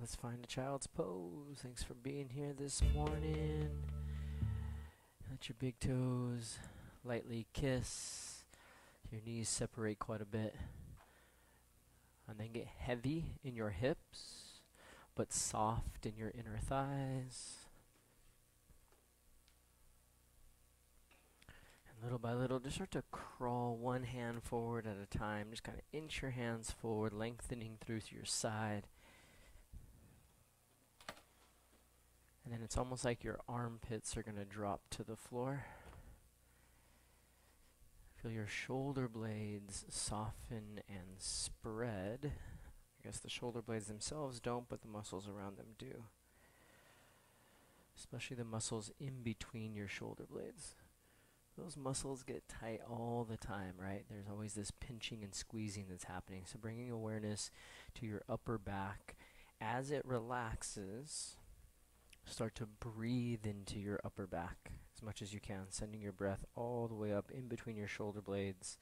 Let's find a child's pose. Thanks for being here this morning. Let your big toes lightly kiss. Your knees separate quite a bit. And then get heavy in your hips, but soft in your inner thighs. And little by little, just start to crawl one hand forward at a time. Just kind of inch your hands forward, lengthening through to your side. And then it's almost like your armpits are going to drop to the floor. Feel your shoulder blades soften and spread. I guess the shoulder blades themselves don't, but the muscles around them do. Especially the muscles in between your shoulder blades. Those muscles get tight all the time, right? There's always this pinching and squeezing that's happening. So bringing awareness to your upper back as it relaxes. Start to breathe into your upper back as much as you can, sending your breath all the way up in between your shoulder blades,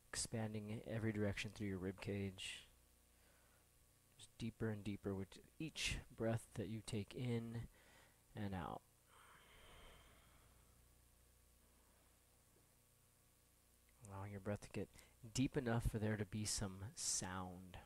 expanding every direction through your rib cage. Just deeper and deeper with each breath that you take in and out. Allowing your breath to get deep enough for there to be some sound.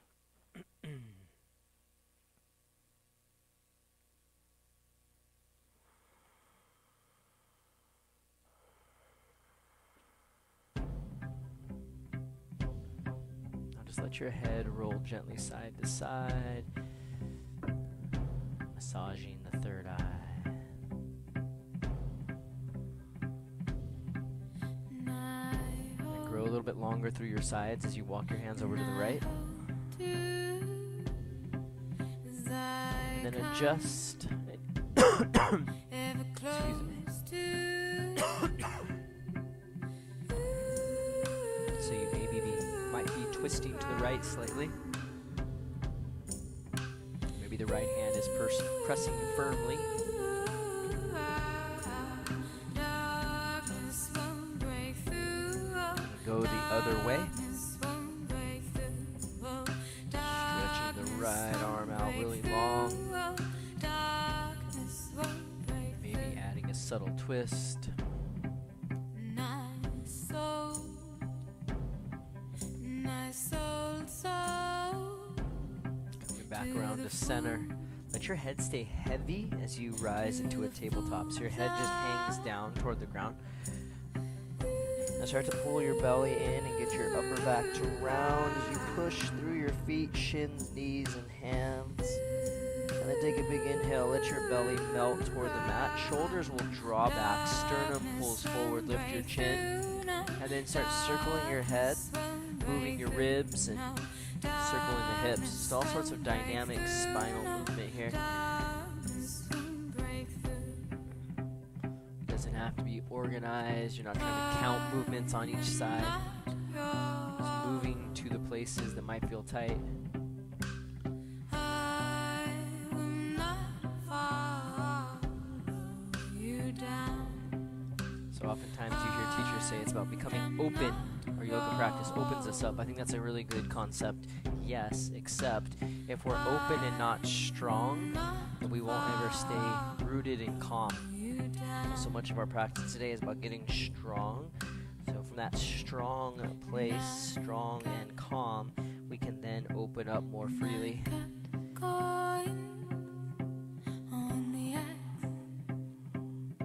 Just let your head roll gently side to side, massaging the third eye. And grow a little bit longer through your sides as you walk your hands over to the right. And then adjust. Excuse me. So you might be twisting to the right slightly. Maybe the right hand is pressing firmly. Go the other way. Stretching the right arm out really long. Maybe adding a subtle twist. Coming back around to center. Let your head stay heavy as you rise into a tabletop. So your head just hangs down toward the ground. Now start to pull your belly in and get your upper back to round as you push through your feet, shins, knees, and hands. And then take a big inhale. Let your belly melt toward the mat. Shoulders will draw back. Sternum pulls forward. Lift your chin. And then start circling your head, moving your ribs and circling the hips. Just all sorts of dynamic spinal movement here. Doesn't have to be organized. You're not trying to count movements on each side. Just moving to the places that might feel tight. So oftentimes you hear teachers say it's about becoming open. Our yoga practice opens us up. I think that's a really good concept. Yes, except if we're open and not strong, then we won't ever stay rooted and calm. So much of our practice today is about getting strong. So from that strong place, strong and calm, we can then open up more freely.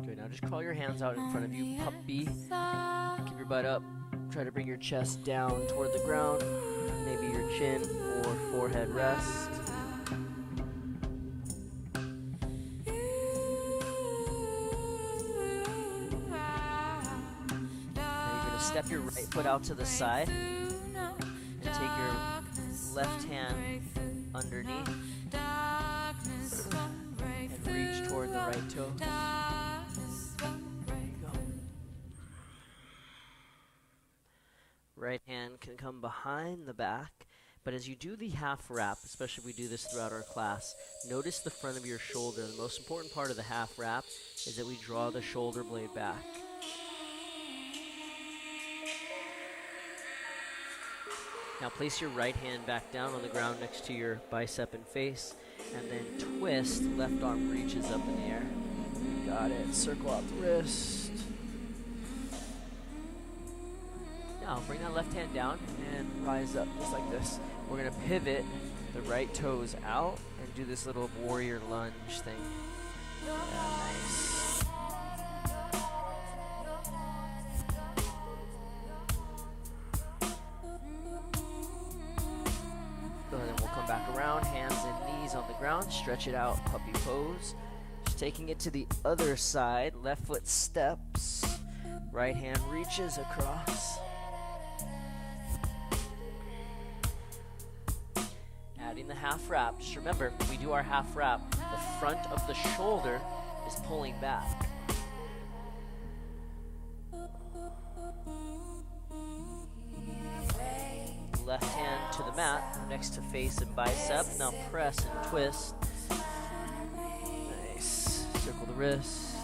Good, now just crawl your hands out in front of you, puppy. Keep your butt up. Try to bring your chest down toward the ground. Maybe your chin or forehead rest. Step your right foot out to the side and take your left hand underneath and reach toward the right toe. There you go. Right hand can come behind the back, but as you do the half wrap, especially if we do this throughout our class, notice the front of your shoulder. The most important part of the half wrap is that we draw the shoulder blade back. Now place your right hand back down on the ground next to your bicep and face, and then twist. Left arm reaches up in the air. Got it. Circle out the wrist. Now bring that left hand down and rise up just like this. We're going to pivot the right toes out and do this little warrior lunge thing. Yeah, nice. And then we'll come back around, hands and knees on the ground, stretch it out, puppy pose. Just taking it to the other side, left foot steps, right hand reaches across. Adding the half wrap. Just remember, when we do our half wrap, the front of the shoulder is pulling back. Left hand to the mat, next to face and bicep. Now press and twist. Nice. Circle the wrist.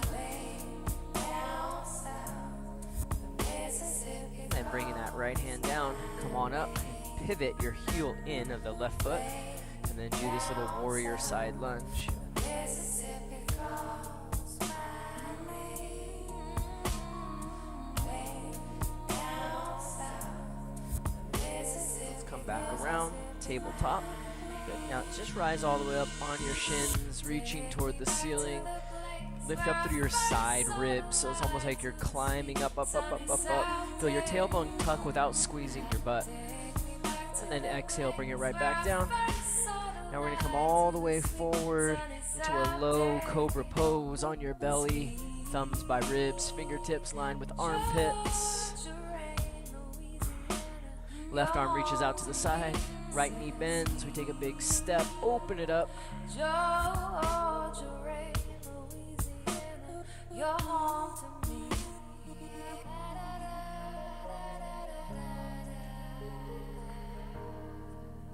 And bringing that right hand down. Come on up. Pivot your heel in of the left foot. And then do this little warrior side lunge. Back around, tabletop. Good. Now just rise all the way up on your shins, reaching toward the ceiling. Lift up through your side ribs, so it's almost like you're climbing up, up, up, up, up, up. Feel your tailbone tuck without squeezing your butt. And then exhale, bring it right back down. Now we're gonna come all the way forward into a low cobra pose on your belly. Thumbs by ribs, fingertips lined with armpits. Left arm reaches out to the side, right knee bends, we take a big step, open it up.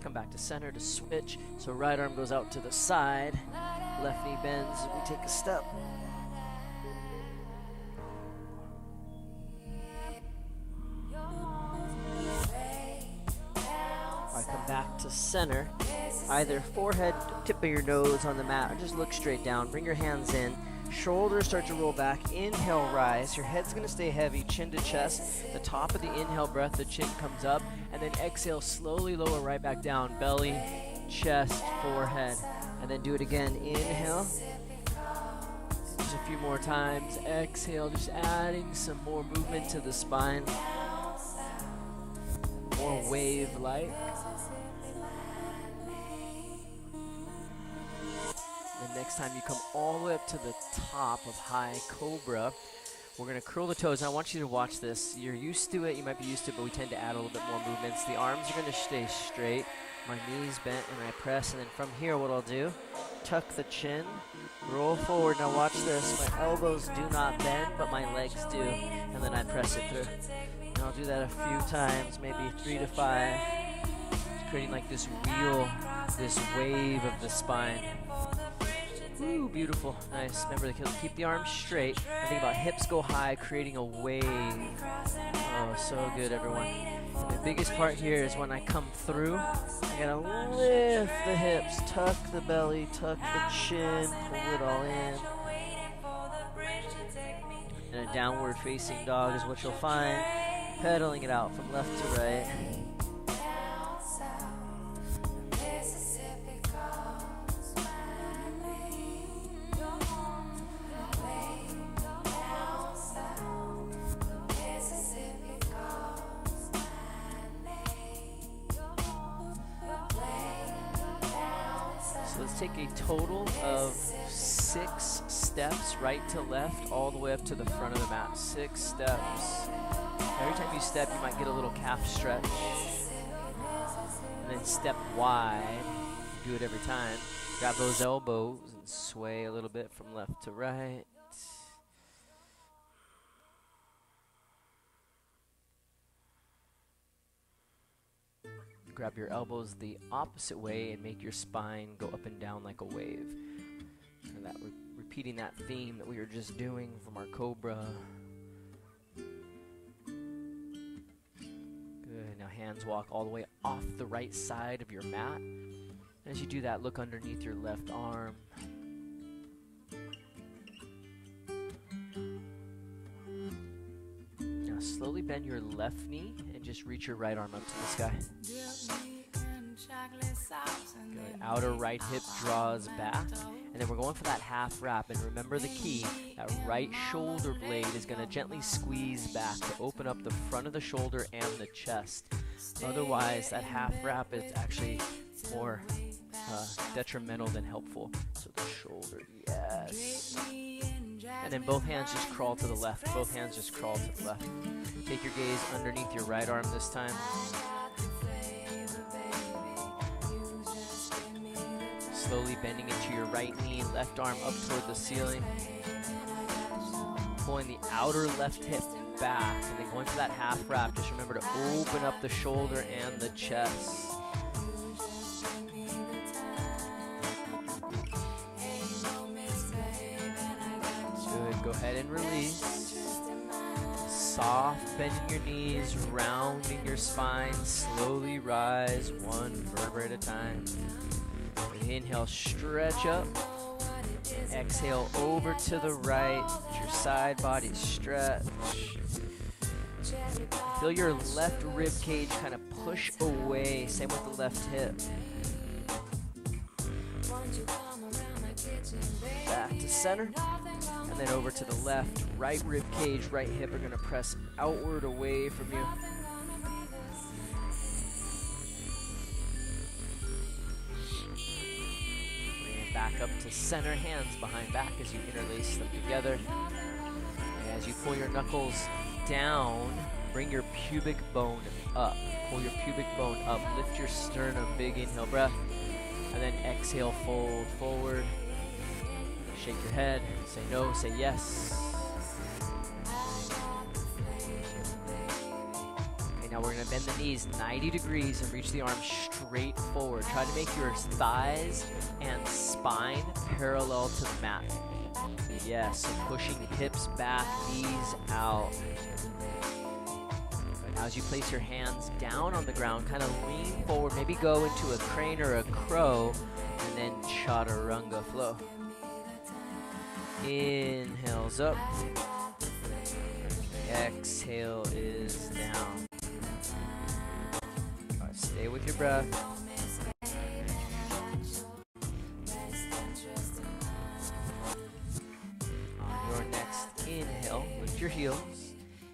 Come back to center to switch, so right arm goes out to the side, left knee bends, we take a step. Come back to center, either forehead, tip of your nose on the mat, or just look straight down. Bring your hands in, shoulders start to roll back. Inhale, rise. Your head's gonna stay heavy, chin to chest. The top of the inhale breath, the chin comes up, and then exhale, slowly lower right back down. Belly, chest, forehead, and then do it again. Inhale. Just a few more times. Exhale, just adding some more movement to the spine. More wave-like. Next time you come all the way up to the top of high cobra, we're going to curl the toes. And I want you to watch this. You're used to it, you might be used to it, but we tend to add a little bit more movements. The arms are going to stay straight, my knees bent, and I press. And then from here, what I'll do, tuck the chin, roll forward. Now watch this. My elbows do not bend, but my legs do. And then I press it through. And I'll do that a few times, maybe 3 to 5. Just creating like this wheel, this wave of the spine. Ooh, beautiful. Nice. Remember to keep the arms straight. And think about hips go high, creating a wave. Oh, so good, everyone. And the biggest part here is when I come through, I gotta lift the hips, tuck the belly, tuck the chin, pull it all in. And a downward facing dog is what you'll find. Pedaling it out from left to right. Let's take a total of 6 steps right to left all the way up to the front of the mat. 6 steps. Every time you step, you might get a little calf stretch. And then step wide. Do it every time. Grab those elbows and sway a little bit from left to right. Grab your elbows the opposite way and make your spine go up and down like a wave. And that repeating that theme that we were just doing from our cobra. Good. Now hands walk all the way off the right side of your mat. As you do that, look underneath your left arm. Now slowly bend your left knee and just reach your right arm up to the sky. Good. Outer right hip draws back. And then we're going for that half wrap. And remember the key, that right shoulder blade is going to gently squeeze back to open up the front of the shoulder and the chest. Otherwise, that half wrap is actually more detrimental than helpful. So the shoulder, yes. And then both hands just crawl to the left. Both hands just crawl to the left. Take your gaze underneath your right arm this time. Slowly bending into your right knee, left arm up toward the ceiling. Pulling the outer left hip back, and then going for that half wrap. Just remember to open up the shoulder and the chest. Good, go ahead and release. Soft bending your knees, rounding your spine. Slowly rise, one vertebra at a time. Inhale, stretch up. Exhale, over to the right. Let your side body stretch. Feel your left rib cage kind of push away. Same with the left hip. Back to center. And then over to the left. Right rib cage, right hip are going to press outward away from you. Back up to center, hands behind back as you interlace them together. And as you pull your knuckles down, bring your pubic bone up. Pull your pubic bone up, lift your sternum, big inhale breath. And then exhale, fold forward. Shake your head, say no, say yes. Now we're going to bend the knees 90 degrees and reach the arms straight forward. Try to make your thighs and spine parallel to the mat. Yes, so pushing hips back, knees out. Good. Now as you place your hands down on the ground, kind of lean forward, maybe go into a crane or a crow, and then chaturanga flow. Inhales up. Exhale is down. Stay with your breath. On your next inhale, lift your heels.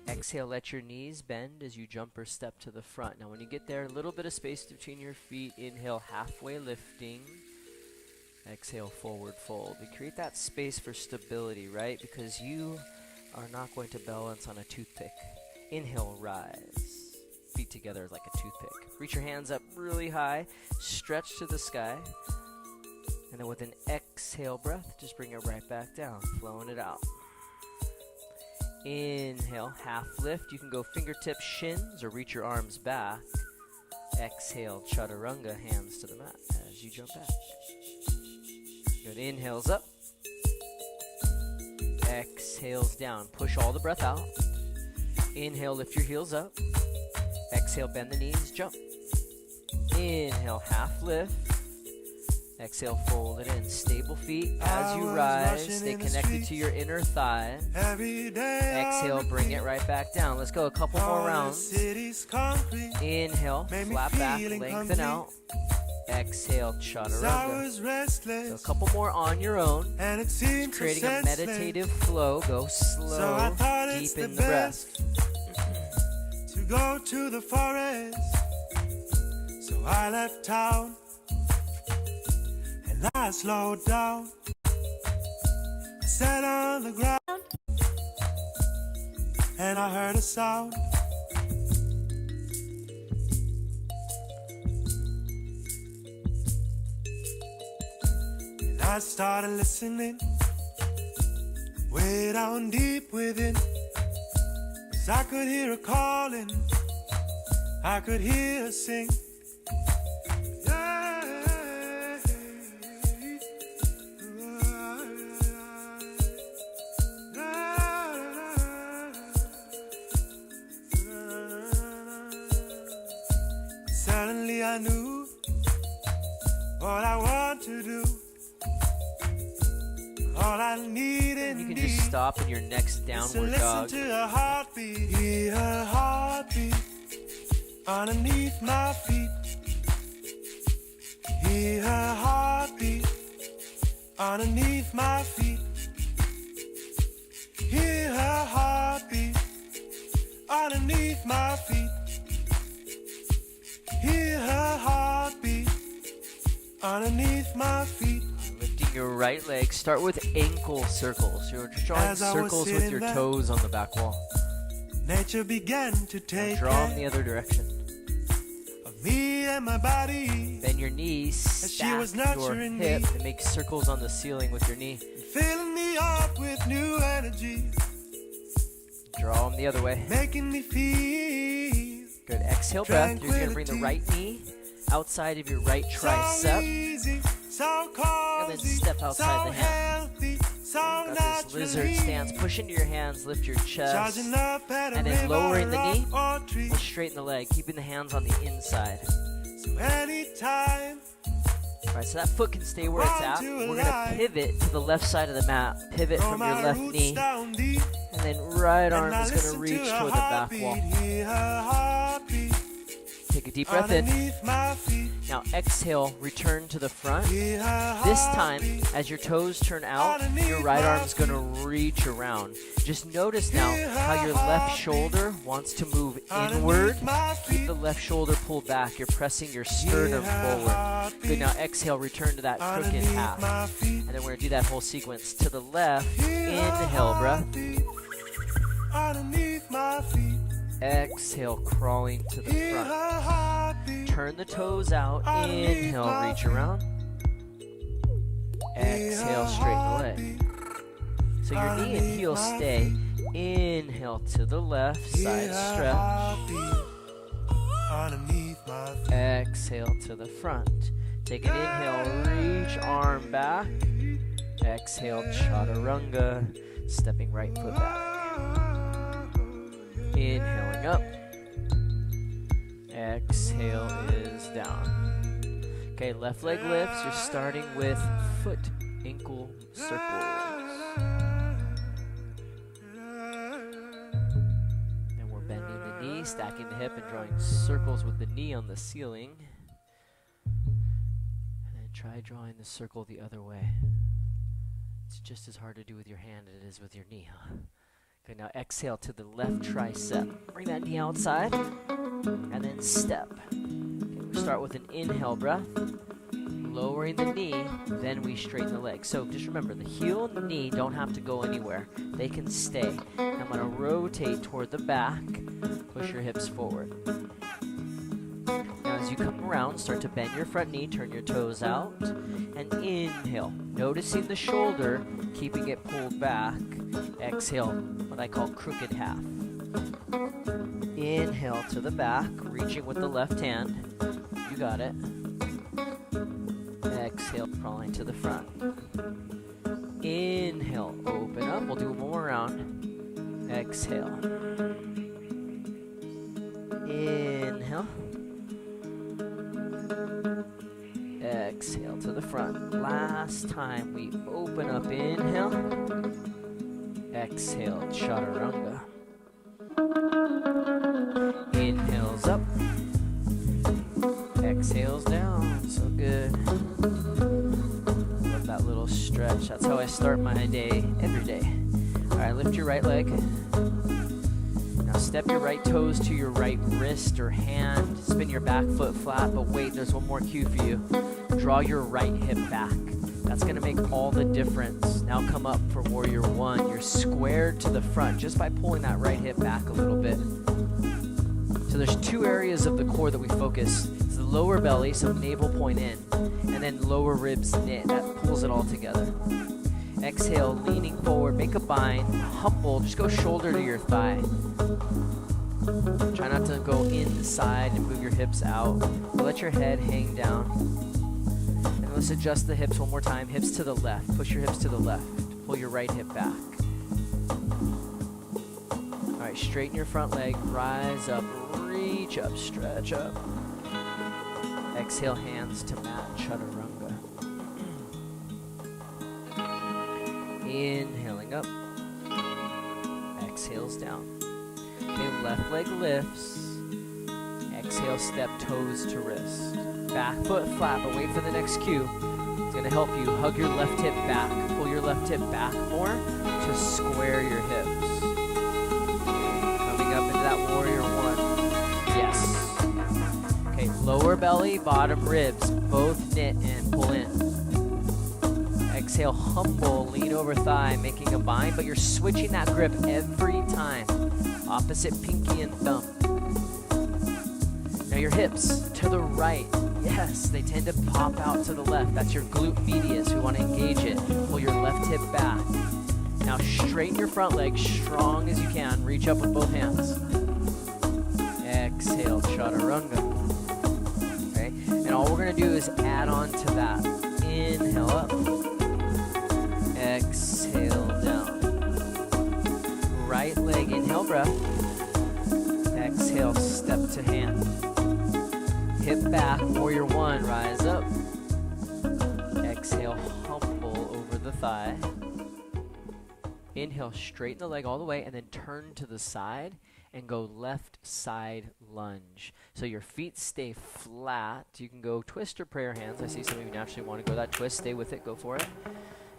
Exhale, let your knees bend as you jump or step to the front. Now when you get there, a little bit of space between your feet. Inhale, halfway lifting. Exhale, forward fold. We create that space for stability, right? Because you are not going to balance on a toothpick. Inhale, rise. Feet together like a toothpick. Reach your hands up really high. Stretch to the sky. And then with an exhale breath, just bring it right back down, flowing it out. Inhale, half lift. You can go fingertips, shins, or reach your arms back. Exhale, chaturanga, hands to the mat as you jump back. Good, inhales up. Exhales down. Push all the breath out. Inhale, lift your heels up. Exhale, bend the knees, jump. Inhale, half lift. Exhale, fold it in. Stable feet as you rise. Stay connected to your inner thigh. Exhale, bring it right back down. Let's go a couple more rounds. Inhale, flat back, lengthen out. Exhale, chaturanga. So a couple more on your own. Just creating a meditative flow. Go slow, deepen the breath. To go to the forest, so I left town and I slowed down. I sat on the ground and I heard a sound. And I started listening way down deep within. I could hear her calling, I could hear her sing. Yeah. Suddenly I knew what I want to do. All I need and you can just stop in your next downward dog. Listen to her heartbeat, hear her heartbeat underneath my feet. Hear her heartbeat underneath my feet. Hear her heartbeat underneath my feet. Hear her heartbeat underneath my feet. Lifting your right leg. Start with ankle circles. You're drawing circles with your toes on the back wall. Nature began to take draw them the other direction. Of me and my body. Bend your knees, stack your hip, and make circles on the ceiling with your knee. Filling me up with new energy. Draw them the other way. Making me feel good. Exhale breath. You're going to bring the right knee outside of your right tricep. So easy, so cozy, and then step outside so the hand. Healthy, so got this lizard stance. Push into your hands, lift your chest. And then lowering the knee, and straighten the leg, keeping the hands on the inside. So anytime. Alright, so that foot can stay where it's at. We're going to pivot to the left side of the mat. Pivot from your left knee. And then right arm is going to reach toward the back wall. Take a deep breath in. Now exhale, return to the front. This time, as your toes turn out, your right arm is going to reach around. Just notice now how your left shoulder wants to move inward. Keep the left shoulder pulled back. You're pressing your sternum forward. Good, now exhale, return to that crooked half. And then we're going to do that whole sequence. To the left, inhale, breath. Underneath my feet. Exhale, crawling to the front. Turn the toes out. Inhale, reach around. Exhale, straighten the leg. So your knee and heel stay. Inhale to the left, side stretch. Exhale to the front. Take an inhale, reach arm back. Exhale, chaturanga. Stepping right foot back. Inhaling up. Exhale is down. Okay, left leg lifts. You're starting with foot ankle circles. And we're bending the knee, stacking the hip, and drawing circles with the knee on the ceiling. And then try drawing the circle the other way. It's just as hard to do with your hand as it is with your knee, huh? Good, now exhale to the left tricep. Bring that knee outside, and then step. Okay, we'll start with an inhale breath, lowering the knee, then we straighten the leg. So just remember, the heel and the knee don't have to go anywhere. They can stay. I'm going to rotate toward the back, push your hips forward. Now as you come around, start to bend your front knee, turn your toes out, and inhale. Noticing the shoulder, keeping it pulled back. Exhale, what I call crooked half. Inhale to the back, reaching with the left hand. You got it. Exhale, crawling to the front. Inhale, open up. We'll do one more round. Exhale. Inhale. Exhale to the front. Last time we open up. Inhale. Exhale, chaturanga. Inhales up. Exhales down. So good. Love that little stretch. That's how I start my day every day. All right, lift your right leg. Now step your right toes to your right wrist or hand. Spin your back foot flat, but wait, there's one more cue for you. Draw your right hip back. That's going to make all the difference. Now come up for warrior one. You're squared to the front just by pulling that right hip back a little bit. So there's two areas of the core that we focus. It's the lower belly, so navel point in, and then lower ribs knit. That pulls it all together. Exhale, leaning forward, make a bind, humble, just go shoulder to your thigh. Try not to go inside and move your hips out. But let your head hang down. And let's adjust the hips one more time. Hips to the left. Push your hips to the left. Pull your right hip back. All right, straighten your front leg. Rise up, reach up, stretch up. Exhale, hands to mat, chaturanga. Inhaling up. Exhales down. Okay, left leg lifts. Exhale, step toes to wrist. Back foot flat, but wait for the next cue. It's gonna help you hug your left hip back. Pull your left hip back more to square your hips. Coming up into that warrior one. Yes. Okay, lower belly, bottom ribs, both knit and pull in. Exhale, humble, lean over thigh, making a bind, but you're switching that grip every time. Opposite pinky and thumb. Now your hips to the right. Yes, they tend to pop out to the left. That's your glute medius. We want to engage it. Pull your left hip back. Now straighten your front leg strong as you can. Reach up with both hands. Exhale, chaturanga. Okay, and all we're going to do is add on to that. Inhale up. Exhale down. Right leg, inhale breath. Exhale, step to hand. Hip back, warrior one, rise up. Exhale, humble over the thigh. Inhale, straighten the leg all the way, and then turn to the side and go left side lunge. So your feet stay flat. You can go twist or prayer hands. I see some of you naturally want to go that twist. Stay with it, go for it.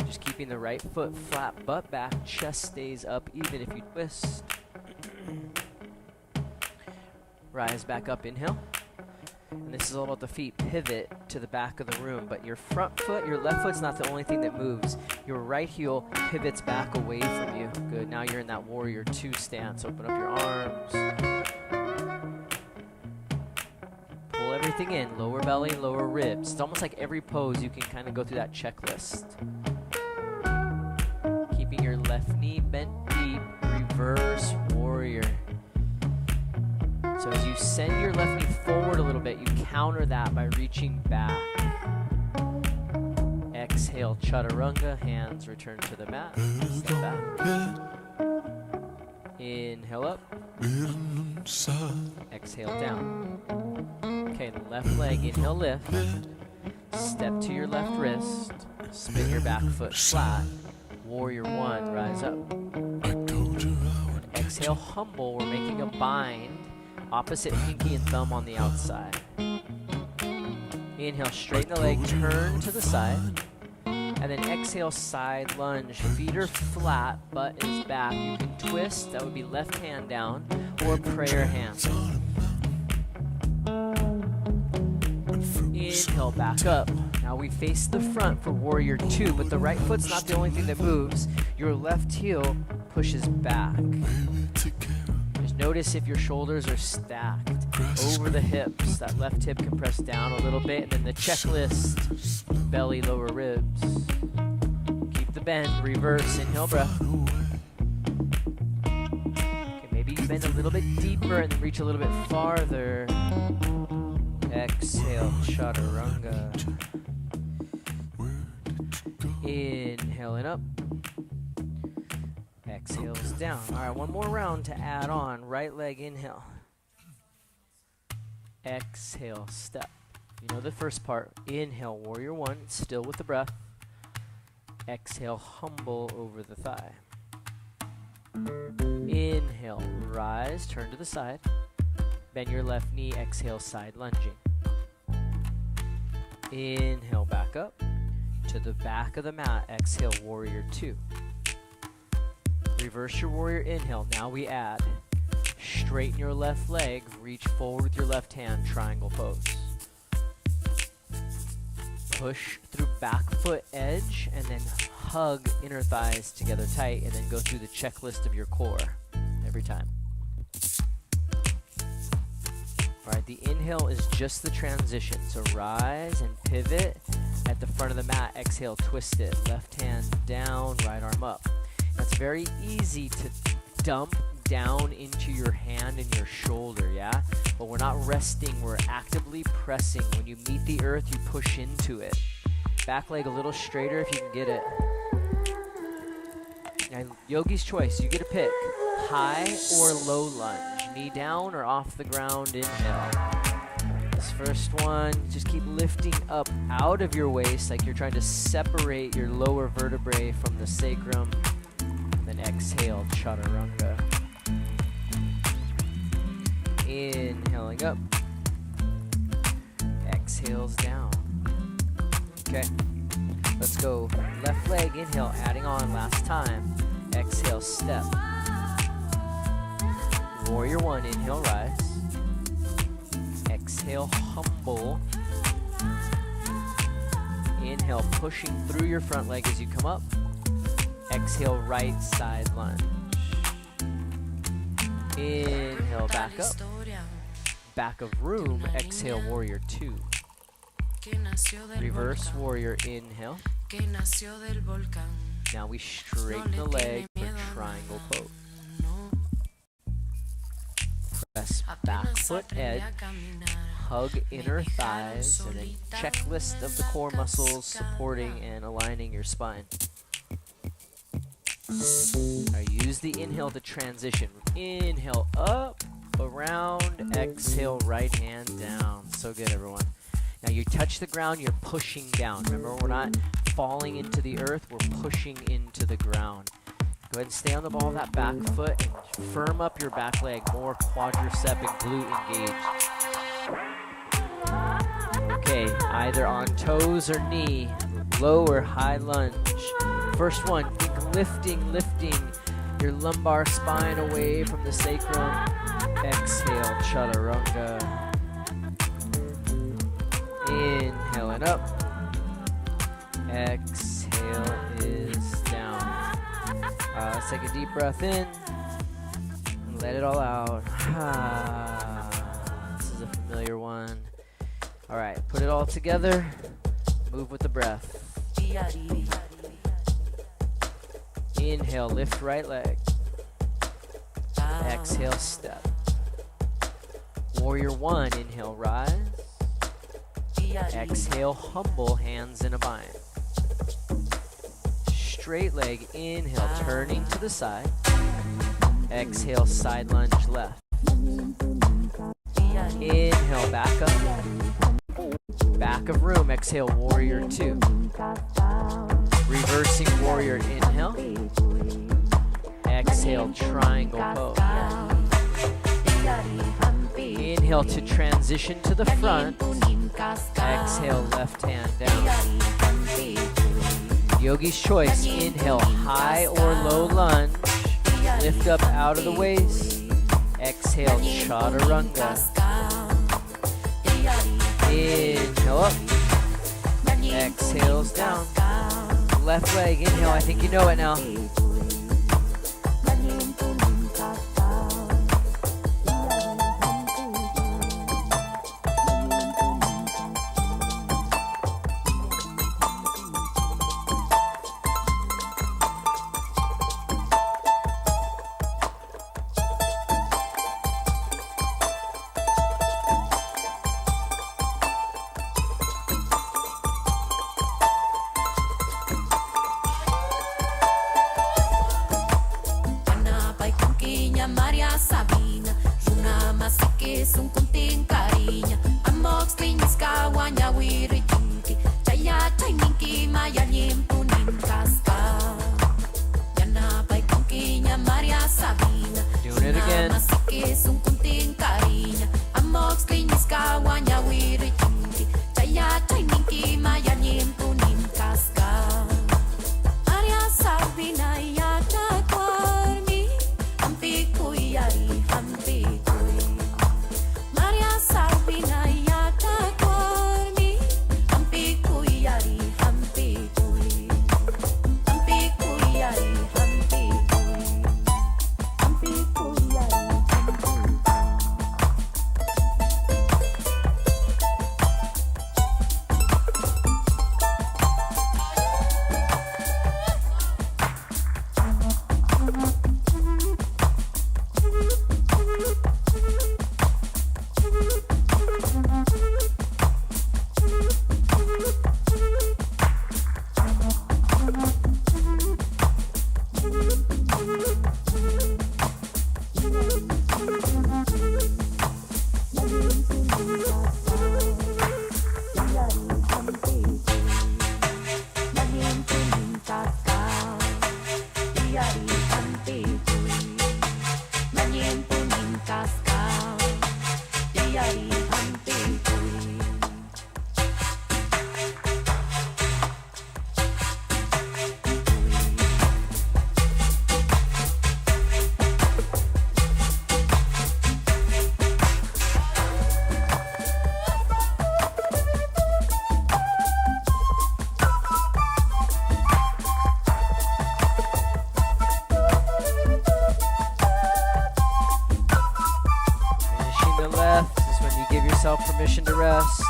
Just keeping the right foot flat, butt back, chest stays up even if you twist. Rise back up, inhale. And this is all about the feet. Pivot to the back of the room, but your front foot, your left foot's not the only thing that moves. Your right heel pivots back away from you. Good, now you're in that warrior two stance. Open up your arms. Pull everything in, lower belly, lower ribs. It's almost like every pose you can kind of go through that checklist. Keeping your left knee bent deep, reverse warrior. So as you send your left knee forward a little bit, you counter that by reaching back. Exhale, chaturanga, hands return to the mat. Step back. Inhale up. Exhale down. Okay, the left leg, inhale, lift. Step to your left wrist. Spin your back foot flat. Warrior one, rise up. Exhale, humble. We're making a bind. Opposite pinky and thumb on the outside. Inhale, straighten the leg, turn to the side. And then exhale, side lunge. Feet are flat, butt is back. You can twist, that would be left hand down, or prayer hand. Inhale, back up. Now we face the front for warrior two, but the right foot's not the only thing that moves. Your left heel pushes back. Notice if your shoulders are stacked over the hips. That left hip can press down a little bit. And then the checklist, belly, lower ribs. Keep the bend, reverse, inhale breath. Okay, maybe you bend a little bit deeper and then reach a little bit farther. Exhale, chaturanga. Inhaling up. Exhales down. All right, one more round to add on. Right leg, inhale. Exhale, step. You know the first part. Inhale, warrior one, still with the breath. Exhale, humble over the thigh. Inhale, rise, turn to the side. Bend your left knee, exhale, side lunging. Inhale, back up. To the back of the mat, exhale, warrior two. Reverse your warrior inhale. Now we add. Straighten your left leg. Reach forward with your left hand. Triangle pose. Push through back foot edge and then hug inner thighs together tight and then go through the checklist of your core every time. All right, the inhale is just the transition. So rise and pivot at the front of the mat. Exhale, twist it. Left hand down, right arm up. It's very easy to dump down into your hand and your shoulder, yeah? But we're not resting, we're actively pressing. When you meet the earth, you push into it. Back leg a little straighter if you can get it. Now, yogi's choice, you get to pick. High or low lunge. Knee down or off the ground, inhale. As First one, just keep lifting up out of your waist like you're trying to separate your lower vertebrae from the sacrum. And then exhale, chaturanga. Inhaling up. Exhales down. Okay. Let's go. Left leg, inhale, adding on last time. Exhale, step. Warrior one, inhale, rise. Exhale, humble. Inhale, pushing through your front leg as you come up. Exhale, right side lunge. Inhale, back up. Back of room, exhale, warrior two. Reverse warrior, inhale. Now we straighten the leg for triangle pose. Press back foot edge, hug inner thighs, and then checklist of the core muscles supporting and aligning your spine. Now use the inhale to transition. Inhale up, around, exhale, right hand down. So good, everyone. Now you touch the ground, you're pushing down. Remember, we're not falling into the earth, we're pushing into the ground. Go ahead and stay on the ball of that back foot and firm up your back leg, more quadricep and glute engaged. Okay, either on toes or knee, low or high lunge. First one, think lifting your lumbar spine away from the sacrum. Exhale, chaturanga. Inhaling up. Exhale is down. Let's take a deep breath in and let it all out. This is a familiar one. All right, put it all together. Move with the breath. Inhale, lift right leg. Exhale, step. Warrior one, inhale, rise. Exhale, humble, hands in a bind. Straight leg, inhale, turning to the side. Exhale, side lunge left. Inhale, back up. Back of room, exhale, warrior two. Reversing warrior, inhale. Exhale, triangle pose. Inhale to transition to the front. Exhale, left hand down. Yogi's choice, inhale, high or low lunge. Lift up out of the waist. Exhale, chaturanga. Inhale up. Exhales down. Left leg, inhale, I think you know it now. Doing it again. permission to rest.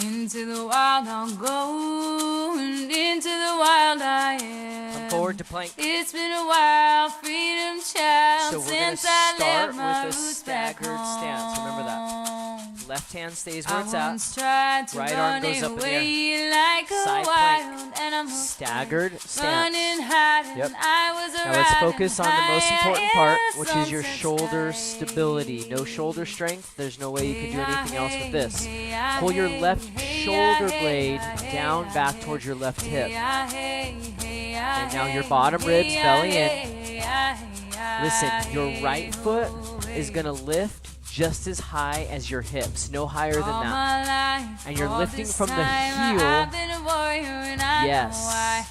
Into the wild I'll go, and into the wild I am. Come forward to plank. It's been a while, freedom child, So we're going to since I start left with my a roots back staggered stance. Remember that. home. Left hand stays where I it's at. once tried to Right run arm goes up in the away air. like a Side wild plank. animal. Staggered stance. Running, hiding, Yep. I was a Now let's riding focus on the most high important part, in which is your sunset shoulder sky. stability. No shoulder strength. There's no way you can do anything else with this. Hey, Pull your hey, left hey, shoulder hey, blade hey, down hey, back hey, towards your left hip. And now your bottom ribs, belly in. Listen, your right foot is going to lift just as high as your hips, no higher than that. And you're lifting from the heel. Yes.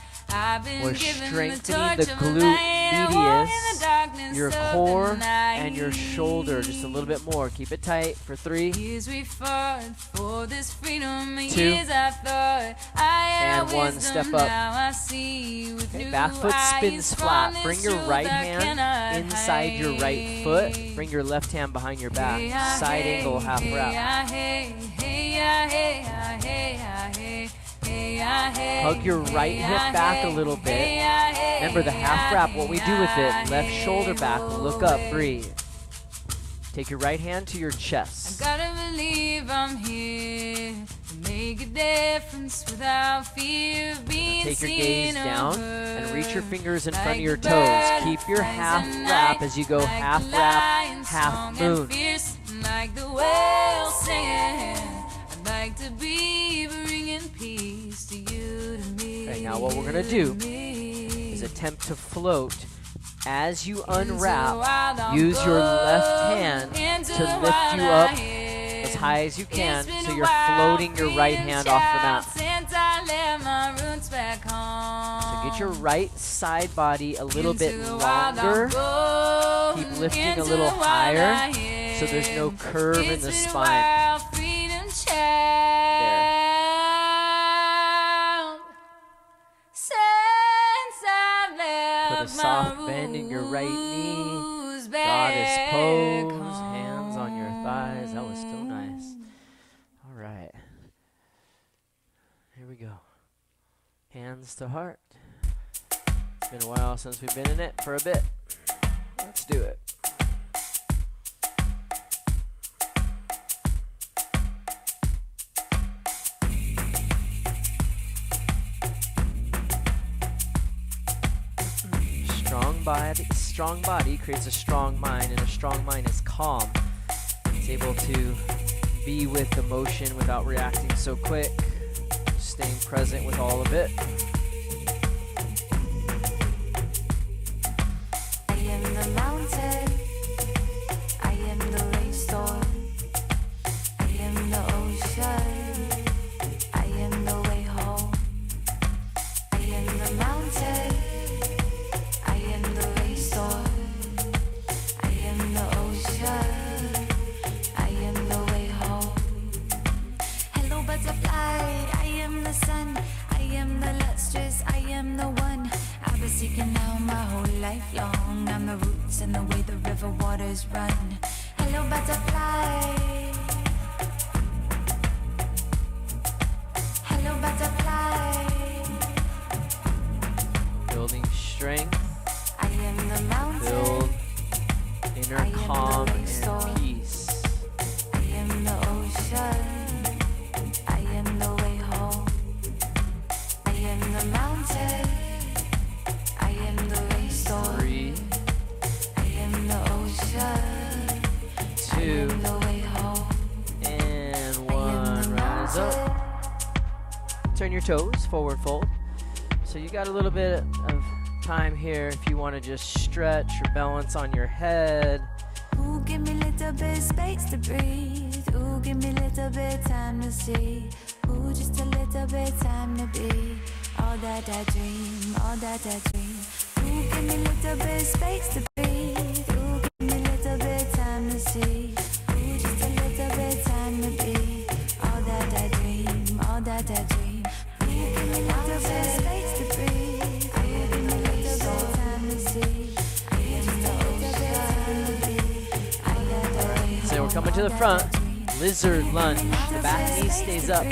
We're strengthening the glute medius, your core, and your shoulder. Just a little bit more. Keep it tight for 3, 2, and 1. Step up. Okay, back foot spins flat. Bring your right hand inside your right foot. Bring your left hand behind your back. Side angle half wrap. Hug your right hip back a little bit. Remember the half wrap, what we do with it. Left shoulder back, look up, breathe. Take your right hand to your chest. I gotta believe I'm here to make a difference without fear of being Take your seen gaze or down heard. and reach your fingers in front of Like your the toes. bird Keep your flies half at wrap night, as you go like half the wrap, lion half strong moon. and fierce, like the whale singing. I'd like to be bringing peace to you, to me. Okay, now what we're gonna do is attempt to float. As you unwrap, use your left hand to lift you up as high as you can, so you're floating your right hand off the mat. So get your right side body a little bit longer. Keep lifting a little higher so there's no curve in the spine. There. Put a soft bend in your right knee. Goddess pose. Hands on your thighs. That was still nice. All right. Here we go. Hands to heart. It's been a while since we've been in it for a bit. Let's do it. Strong body creates a strong mind, and a strong mind is calm. It's able to be with emotion without reacting so quick, staying present with all of it. I am the mountain, I am the rainstorm, I am the ocean, I am the way home. I am the mountain, seeking out my whole life long. I'm the roots and the way the river waters run. Hello, butterfly. Hello, butterfly. Building strength. I am the mountain. Build inner I am the calm rainstone. and peace. I am the ocean. I am the way home. I am the mountain. I am the rainstone. 3, I am the ocean. I 2, am the way home. and I am 1. the Rise up. mountain. Turn your toes, forward fold. So you got a little bit of time here if you want to just stretch or balance on your head. Ooh, give me a little bit space to breathe. Ooh, give me a little bit time to see. Ooh, just a little bit time to be all that I dream, all that I dream. Ooh, give me a little bit space to breathe. Ooh, give me a little bit time to see. Ooh, just a little bit time to be all that I dream, all that I dream. Ooh, give me a little bit space to breathe. Ooh, give me a little bit time to see. So we're coming to the front. Lizard lunge. The back knee stays up.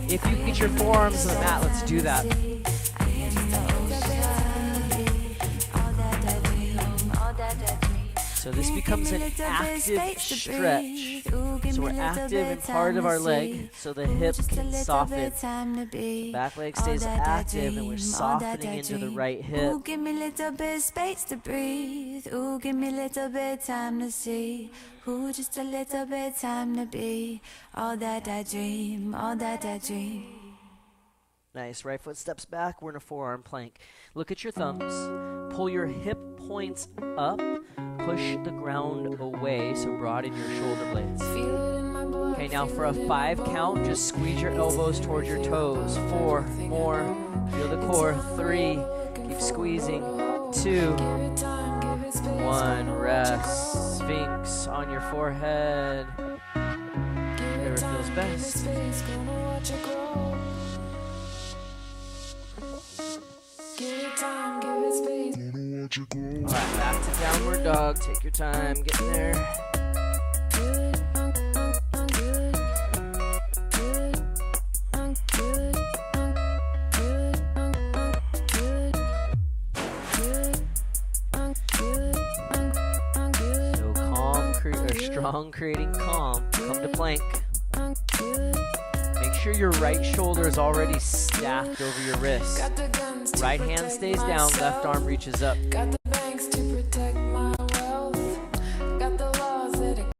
If you can get your forearms on the mat, let's do that. So this becomes an active stretch. So we're active in part of our leg, so the hip can soften. Back leg stays active, and we're softening into the right hip. Ooh, give me a little bit space to breathe. Ooh, give me a little bit time to see. Ooh, just a little bit time to be all that I dream, all that I dream. Nice. Right foot steps back. We're in a forearm plank. Look at your thumbs. Pull your hip points up. Push the ground away, so broaden your shoulder blades. Okay, now for a 5 count, just squeeze your elbows towards your toes. 4 more. Feel the core. 3. Keep squeezing. 2. 1. Rest. Sphinx on your forehead. Whatever feels best. Alright, back to downward dog. Take your time getting there. So calm, strong, creating calm. Come to plank. Make sure your right shoulder is already stacked over your wrist. Right hand stays down, left arm reaches up.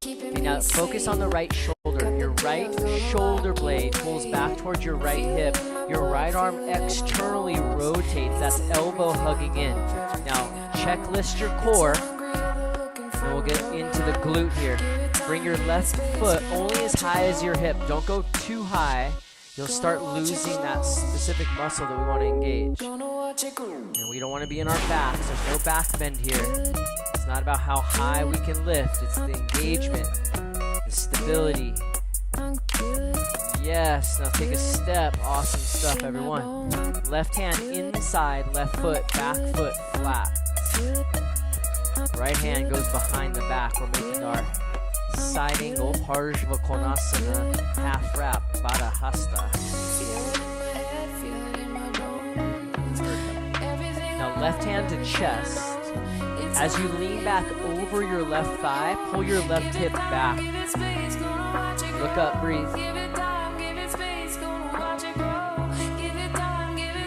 Okay, now focus on the right shoulder. Your right shoulder blade pulls back towards your right hip. Your right arm externally rotates. That's elbow hugging in. Now, checklist your core. And we'll get into the glute here. Bring your left foot only as high as your hip. Don't go too high. You'll start losing that specific muscle that we want to engage. And we don't want to be in our backs. There's no back bend here. It's not about how high we can lift. It's the engagement, the stability. Yes, now take a step. Awesome stuff, everyone. Left hand inside, left foot, back foot flat. Right hand goes behind the back. We're making our side angle, Parshva Konasana, half wrap, Baddha Hasta. Now left hand to chest. As you lean back over your left thigh, pull your left hip back. Look up, breathe.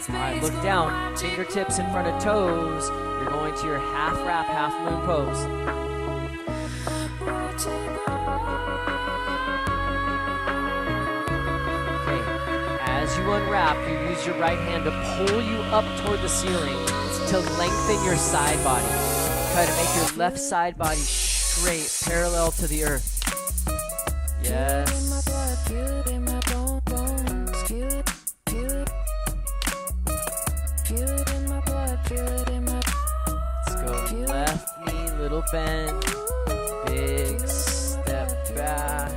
Alright, look down. Fingertips in front of toes. You're going to your half wrap, half moon pose. Okay, as you unwrap, you use your right hand to pull you up toward the ceiling to lengthen your side body. Try to make your left side body straight, parallel to the earth. Yes. Let's go left knee, little bend, big step back.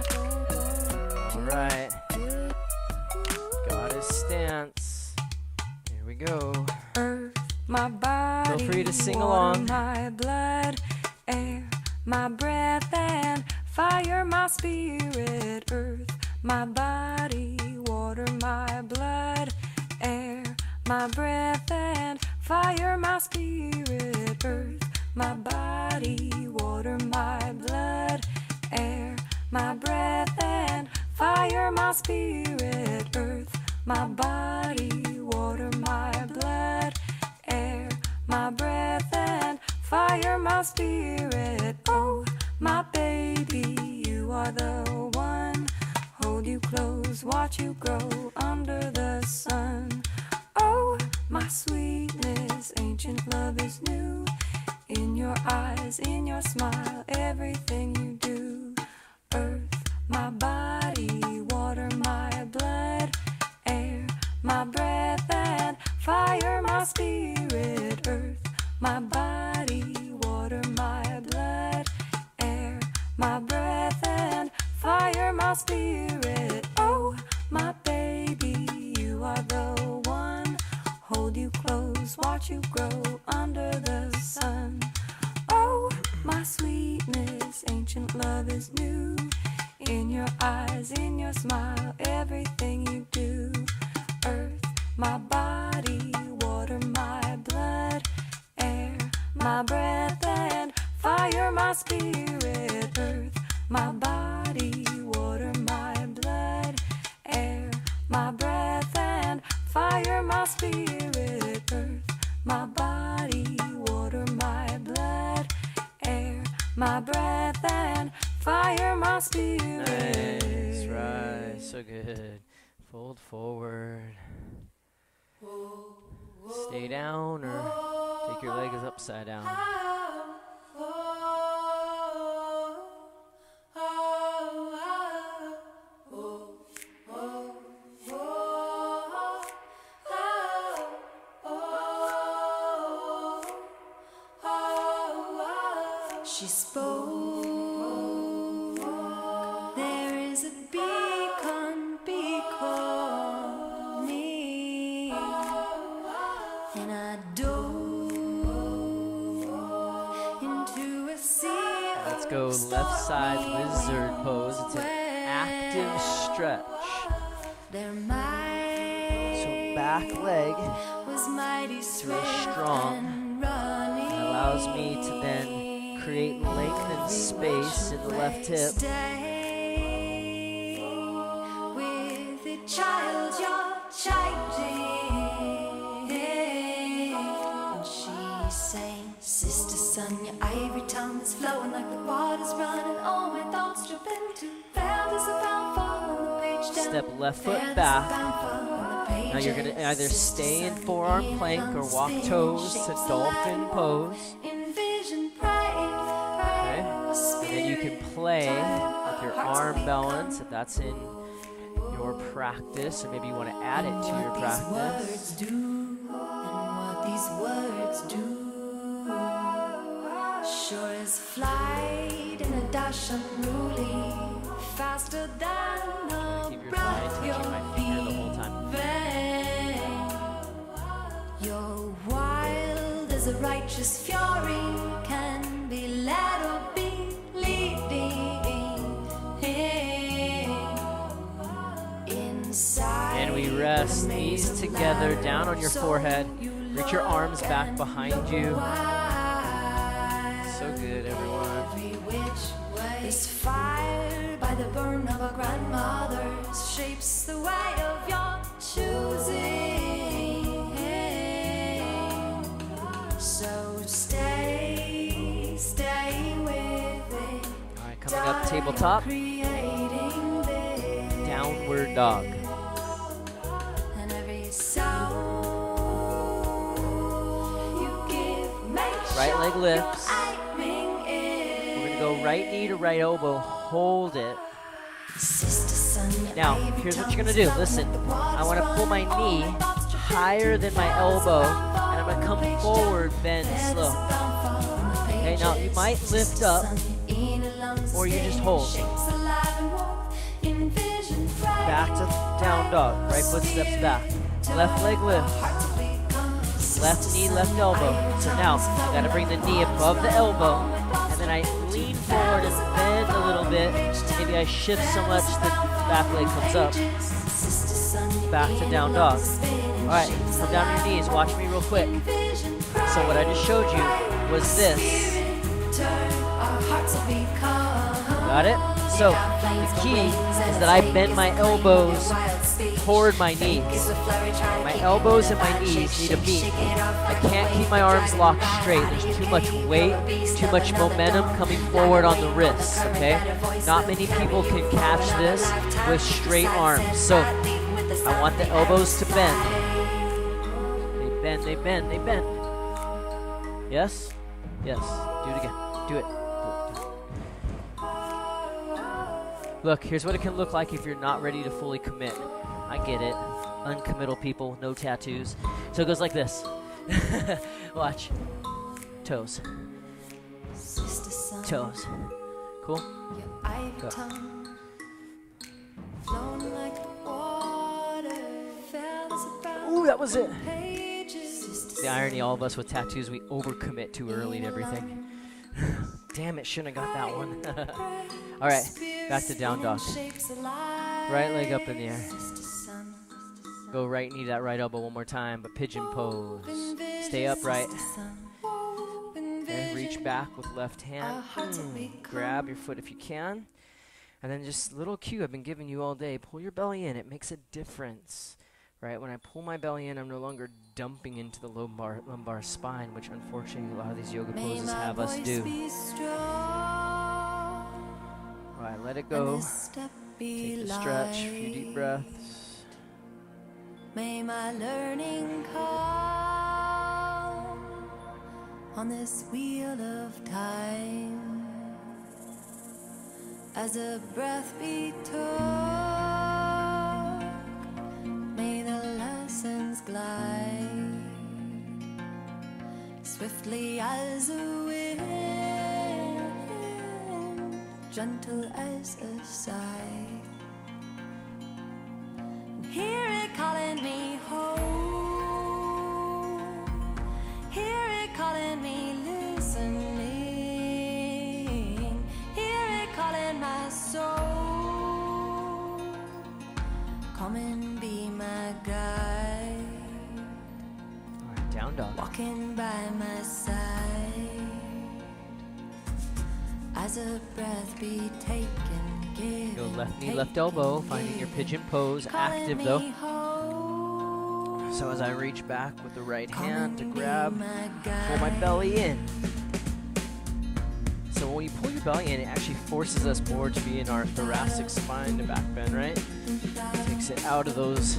All right. Goddess stance. Here we go. My body. body, free to sing water along. my blood, air, my breath and fire, my spirit, earth, my body, water, my blood, air, my breath and fire, my spirit, earth, my body, water, my blood, air, my breath and fire, my spirit, earth, my body, water, my blood, air, my breath and fire, my spirit. Oh, my baby, you are the one. Hold you close, watch you grow under the sun. Oh, my sweetness, ancient love is new. In your eyes, in your smile, everything you do. Earth, my body, water, my blood, air, my breath and fire, my spirit. Earth, my body, water, my blood, air, my breath and fire, my spirit. Oh, my baby, you are the one. Hold you close, watch you grow under the sun. Oh, my sweetness, ancient love is new. In your eyes, in your smile, everything you do. Earth, my body, water, my blood, air, my breath and fire, my spirit. Earth, my body, water, my blood, air, my breath and fire, my spirit. Earth, my body, water, my blood, air, my breath and fire, my spirit. Nice, right, so good. Fold forward. Stay down or take your leg upside down. She spoke. There is a beacon me, and I dove into a sea. Let's go left side lizard pose. It's an active stretch. Their might So back leg was mighty is really strong. and running. It allows me to then create length and space in the left hip. Stay with the child you're chiding. And she sang, Sister Son, your ivory tongue is flowing like the water's running. All my thoughts drip into feathers are bound for the page down. Step left foot Feathers back. are bound for the page Now you're going to down. either Sister stay in Son, forearm your plank or hands walk spin, toes to shapes dolphin alive, pose. envision pride, Okay? And then you can play with your arm balance if that's in your practice, or maybe you want to add it to your practice. Words do and what these words do. Sure as flight in a dash unruly, faster than a Keep your thigh breath. touching my finger the whole time. You're wild as a righteous fury, can be led or be leading. Inside. And we rest knees together down on your forehead. Reach your arms back behind you. So good, everyone. This fire by the burn of our grandmothers shapes the way of your choosing. So stay with it. All right, coming up tabletop, Creating this. downward dog. And every sound you give makes Right leg sure lifts. you're aiming it. We're gonna go right knee to right elbow, hold it. Sister, son, your Now, ivory here's what tongue you're gonna is do. flowing Listen, like the waters I wanna pull my running. All knee thoughts drip higher into than my feathers elbow, bound and I'm gonna come page forward, down. bend Feathers slow. bound from the Okay, now you pages. might lift Sister, up, son, your inner lungs or you just spin, hold. shapes alive and warm. Envision Back to down dog, right foot steps back. Left leg lifts. left knee, left elbow. So now I gotta bring the knee above the elbow, and then I lean forward and bend a little bit. Maybe I shift so much that the back leg comes up. Back to down dog. All right, come down on your knees. Watch me real quick. So what I just showed you was this. Got it? So the key is that I bend my elbows toward my knees. My elbows and my knees need to meet. I can't keep my arms locked straight. There's too much weight, too much momentum coming forward on the wrists, okay? Not many people can catch this with straight arms. So I want the elbows to bend. They bend, they bend, they bend. Yes? Yes. Do it again. Do it. Look, here's what it can look like if you're not ready to fully commit. I get it. Uncommittal people, no tattoos. So it goes like this. Watch. Toes. Toes. Cool? Go. Ooh, that was it. The irony, all of us with tattoos, we overcommit too early to everything. Damn it, shouldn't have got that one. All right, back to down dog. Right leg up in the air. Go right knee to that right elbow one more time, but pigeon pose. Stay upright. And reach back with left hand. Grab your foot if you can. And then just little cue I've been giving you all day. Pull your belly in. It makes a difference. Right? When I pull my belly in, I'm no longer dumping into the lumbar spine, which unfortunately a lot of these yoga poses have us do. All right, let it go. Take a stretch, a few deep breaths. May my learning come on this wheel of time as a breath be took. May the lessons glide swiftly as a wind, gentle as a sigh. Hear it calling me home. Hear it calling me listening. Hear it calling my soul. Come and be my guide. All right, down dog. Walking by my side as a breath be taken. Go left knee, left elbow, finding your pigeon pose, active though. So as I reach back with the right hand to grab, pull my belly in. So when you pull your belly in, it actually forces us more to be in our thoracic spine to back bend, right? Takes it out of those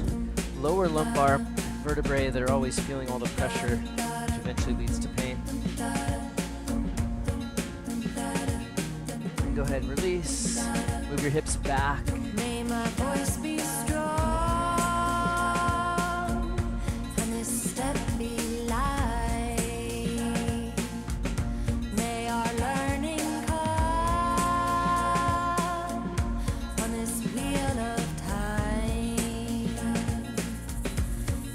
lower lumbar vertebrae that are always feeling all the pressure, which eventually leads to pain. And go ahead and release. Move your hips back. May my voice be strong and this step be light. May our learning come on this wheel of time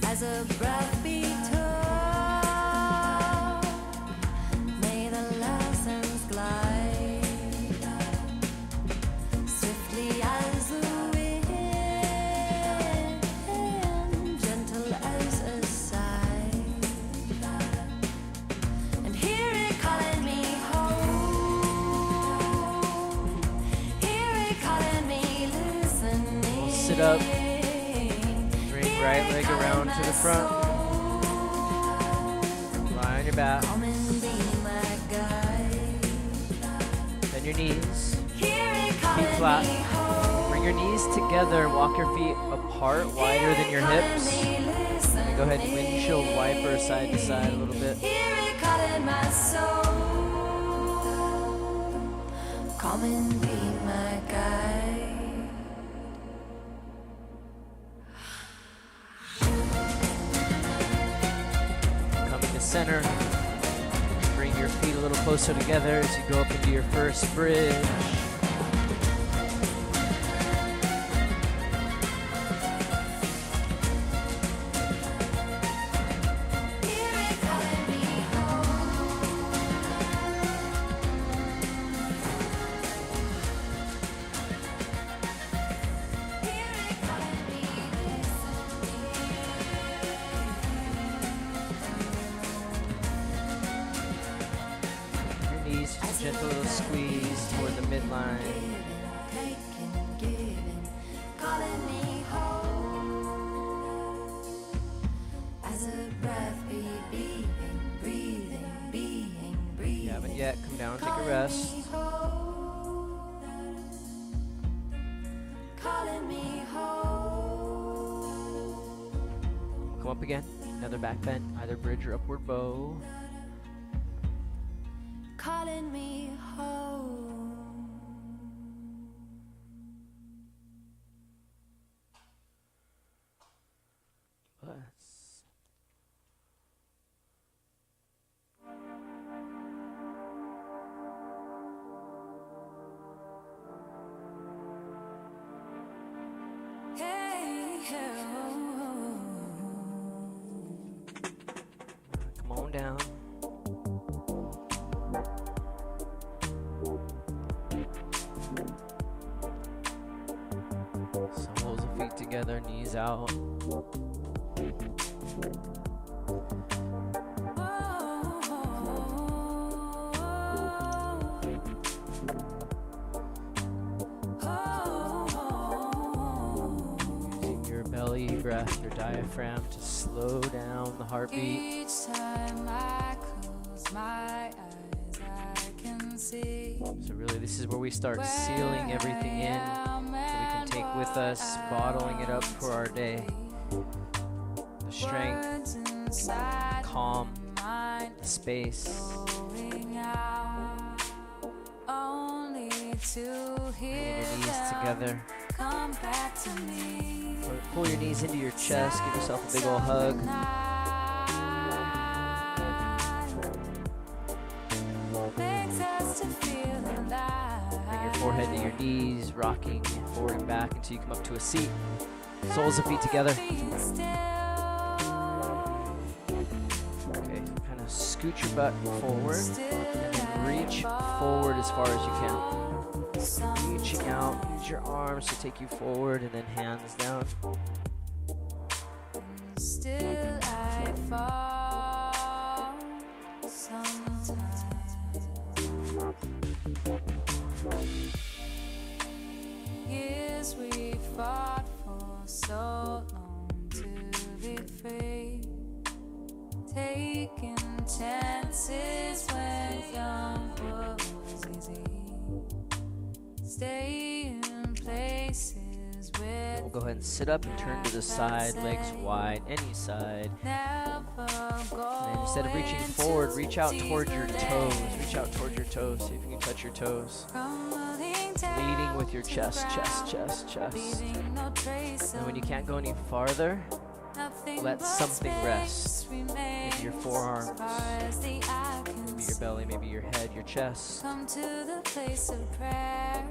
as a breath be took. May the lessons glide. Sit up, bring right leg around to the front, lie on your back, bend your knees, feet flat, bring your knees together, walk your feet apart, wider than your hips, and go ahead and windshield wiper side to side a little bit. Come and be my guide. Center. Bring your feet a little closer together as you go up into your first bridge. squeeze, just a gentle little squeeze toward the midline. Calling me home as a breath beating, breathing. You haven't yet. Come down, take a rest. Calling me home. Come up again. Another back bend, either bridge or upward bow. Calling me home. Bless. Hey, Come on down. Soles of feet together, knees out. Using your belly breath, your diaphragm to slow down the heartbeat. Each time I close my eyes, I can see. So really this is where we start sealing everything in so we can take with us, bottling it up for our day. The strength, the calm, the space. Only to Bringing hear your knees them together. come back to me. Pull your knees into your chest, give yourself a big ol' hug. Makes us to feel alive. Bring your forehead to your knees, rocking forward and back until you come up to a seat. Soles of feet together. Being still. Okay, kind of scoot your butt forward and then reach forward as far as you can. Reaching out, use your arms to take you forward and then hands down. Still I fall sometimes. Years we fought for so long to be free, taking chances when young was easy. Stay in places with We'll go ahead and sit up and turn to the side, legs wide, any side. never go. And instead of reaching forward, reach out toward your toes. Reach out toward your toes. See if you can touch your toes. Leading with your chest, chest, chest, chest. And when you can't go any farther, let something rest. Maybe your forearms, maybe your belly, maybe your head, your chest. Come to the place of prayer,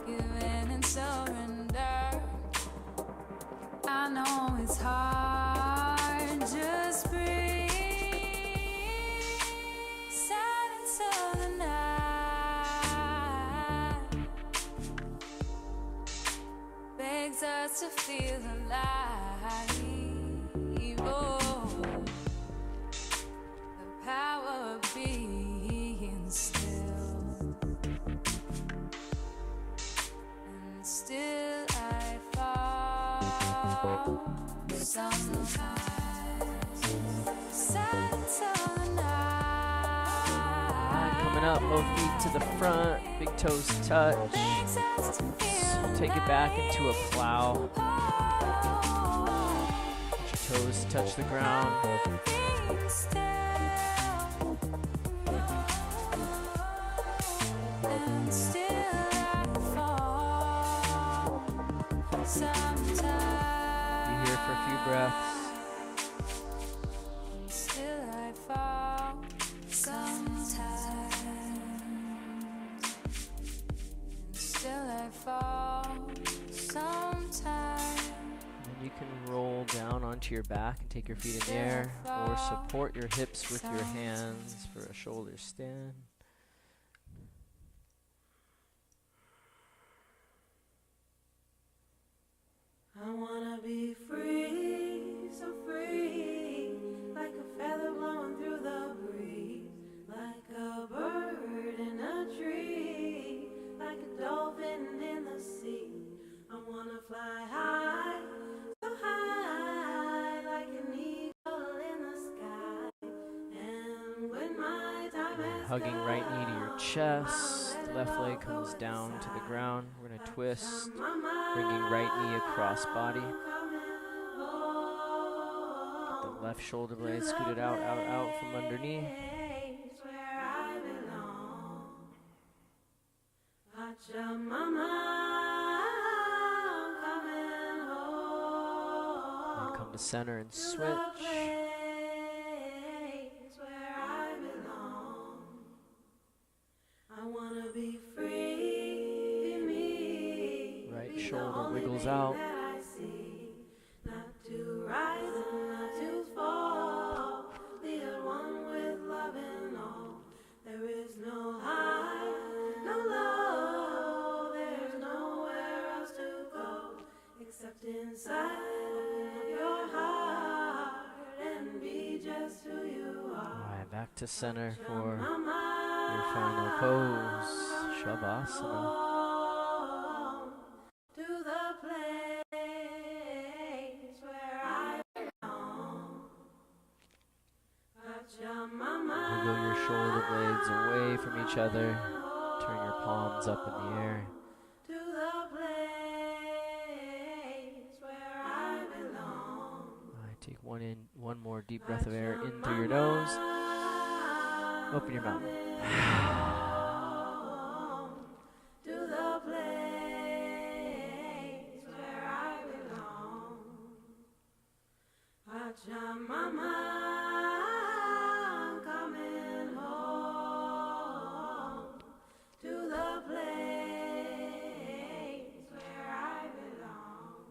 give in and surrender. I know it's hard, just breathe. Silence of the night begs us to feel alive. Oh, the power of being still. And still I fall sometimes. Silence of the night Coming up, both feet to the front, big toes touch. begs us to feel Take it back into a plow. alive. Toes touch the ground. Being still. And still I fall sometimes. Be here for a few breaths. And still I fall sometimes. And still I fall sometimes. And you can roll down onto your back and take your feet in the air, or support your hips with your hands for a shoulder stand. I wanna be free, so free, like a feather blowing through the breeze, like a bird Hugging right knee to your chest. Left leg comes down to the ground. We're going to twist. Bringing right knee across body. Get the left shoulder blade scooted out, out, out from underneath. And come to center and switch. Right shoulder wiggles out. Inside your heart and be just who you are. Alright, back to center for your final pose, Shavasana. To the place where I belong. Wiggle your shoulder blades away from each other. Turn your palms up in the air. To the place where I belong. Alright, take one more deep breath of air in through your nose. Open your mouth. To the place where I belong. Pachamama, I'm coming home. To the place where I belong.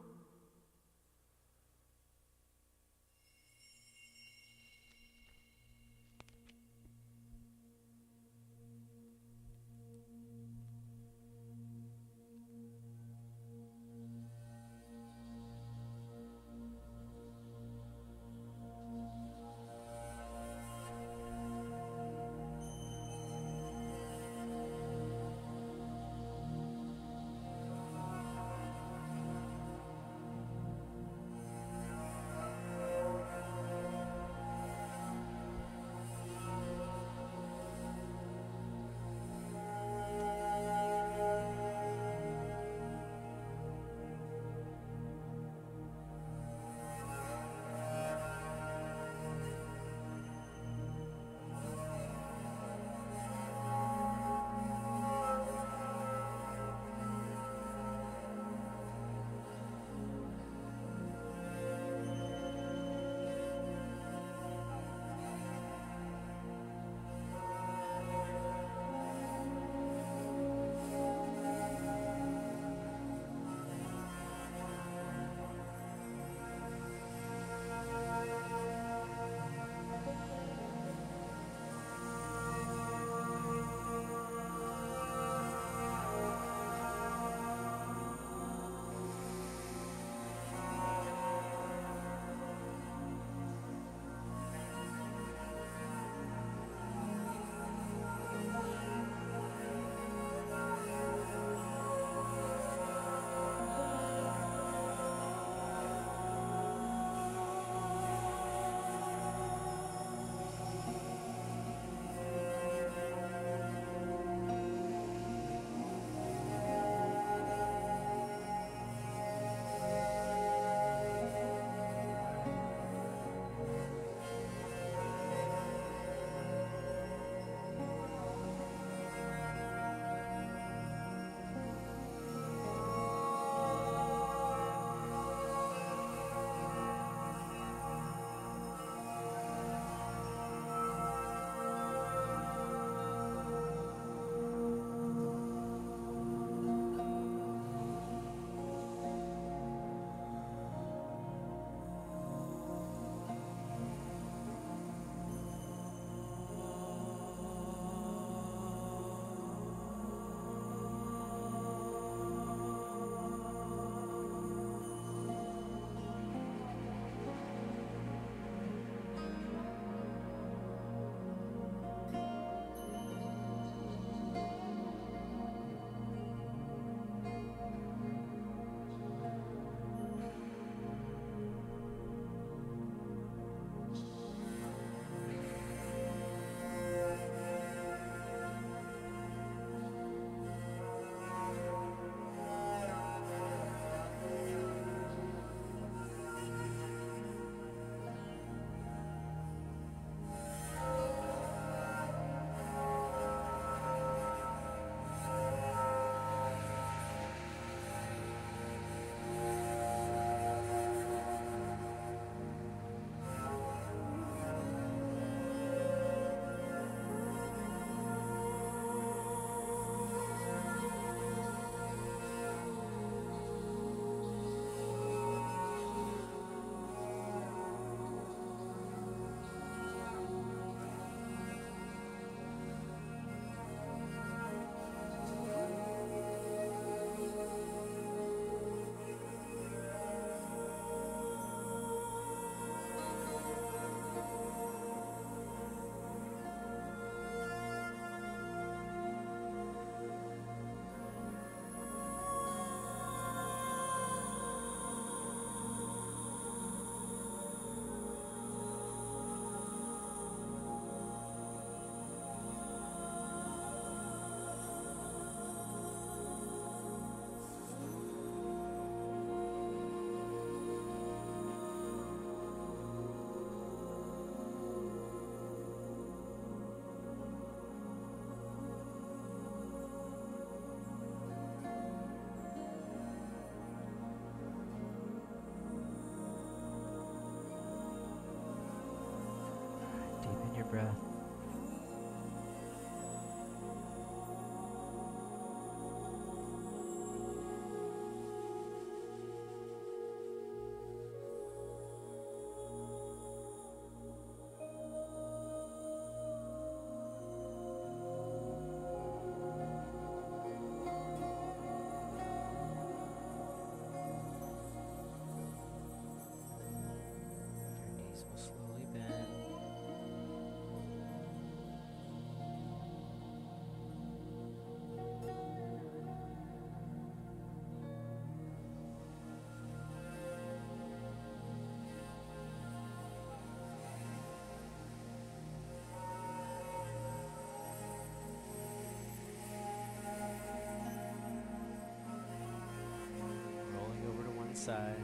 side.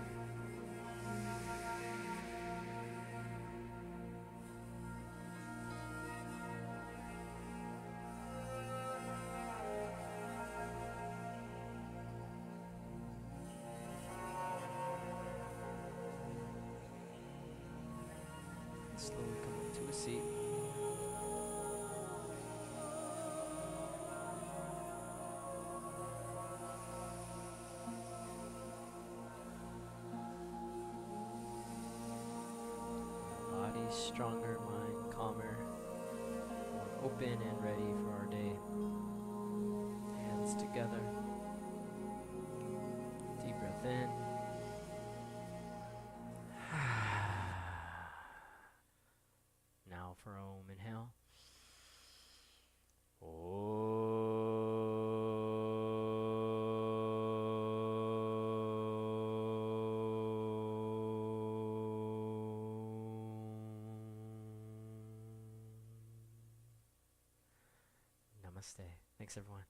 Slowly come up to a seat. Body stronger, mind calmer, more open and ready for our day. Hands together. Deep breath in. Now for Om, inhale. Namaste. Thanks, everyone.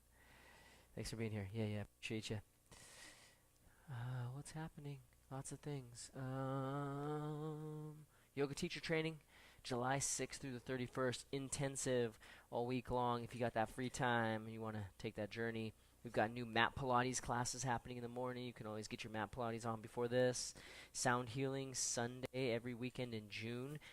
Thanks for being here. Yeah, appreciate you. What's happening? Lots of things. Yoga teacher training, July 6th through the 31st, intensive all week long. If you got that free time and you want to take that journey, we've got new mat Pilates classes happening in the morning. You can always get your mat Pilates on before this. Sound healing Sunday every weekend in June.